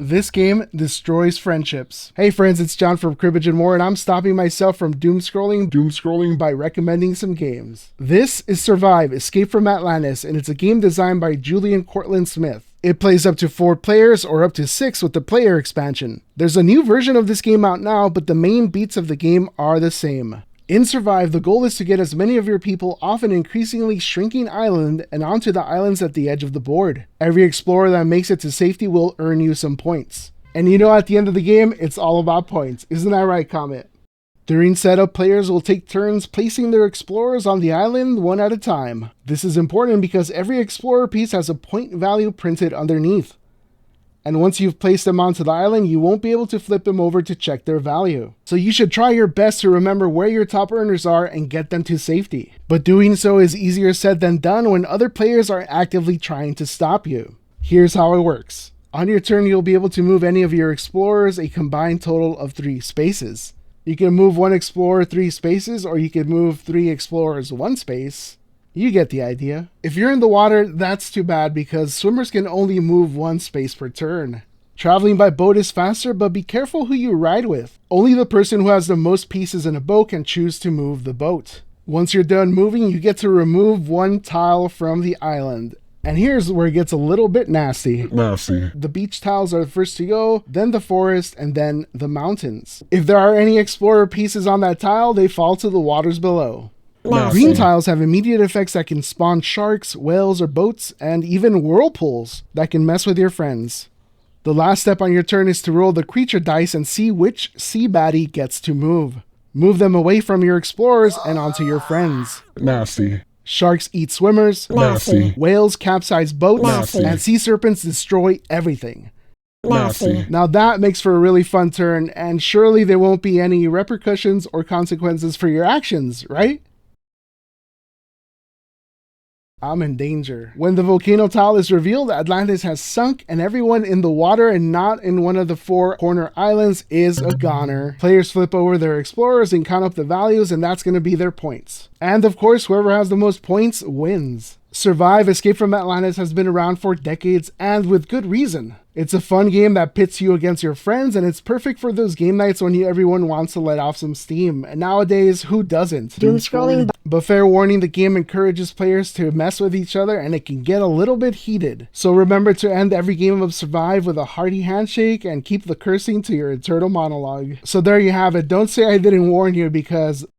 This game destroys friendships. Hey friends, it's John from Cribbage and More, and I'm stopping myself from doom scrolling by recommending some games. This is Survive, Escape from Atlantis, and it's a game designed by Julian Cortland Smith. It plays up to 4 players or up to 6 with the player expansion. There's a new version of this game out now, but the main beats of the game are the same. In Survive, the goal is to get as many of your people off an increasingly shrinking island and onto the islands at the edge of the board. Every explorer that makes it to safety will earn you some points. And you know, at the end of the game, it's all about points. Isn't that right, Comet? During setup, players will take turns placing their explorers on the island one at a time. This is important because every explorer piece has a point value printed underneath. And once you've placed them onto the island, you won't be able to flip them over to check their value. So you should try your best to remember where your top earners are and get them to safety. But doing so is easier said than done when other players are actively trying to stop you. Here's how it works. On your turn, you'll be able to move any of your explorers a combined total of 3 spaces. You can move 1 explorer 3 spaces, or you can move 3 explorers 1 space. You get the idea. If you're in the water, that's too bad because swimmers can only move 1 space per turn. Traveling by boat is faster, but be careful who you ride with. Only the person who has the most pieces in a boat can choose to move the boat. Once you're done moving, you get to remove 1 tile from the island. And here's where it gets a little bit nasty. The beach tiles are the first to go, then the forest, and then the mountains. If there are any explorer pieces on that tile, they fall to the waters below. Green tiles have immediate effects that can spawn sharks, whales, or boats, and even whirlpools that can mess with your friends. The last step on your turn is to roll the creature dice and see which sea baddie gets to move. Move them away from your explorers and onto your friends. Sharks eat swimmers. Whales capsize boats. And sea serpents destroy everything. Now that makes for a really fun turn, and surely there won't be any repercussions or consequences for your actions, right? I'm in danger. When the volcano tile is revealed, Atlantis has sunk and everyone in the water and not in one of the 4 corner islands is a goner. Players flip over their explorers and count up the values, and that's going to be their points. And of course, whoever has the most points wins. Survive, Escape from Atlantis has been around for decades, and with good reason. It's a fun game that pits you against your friends, and it's perfect for those game nights when everyone wants to let off some steam. And nowadays, who doesn't? Doom scrolling. But fair warning, the game encourages players to mess with each other, and it can get a little bit heated. So remember to end every game of Survive with a hearty handshake and keep the cursing to your eternal monologue. So there you have it. Don't say I didn't warn you, because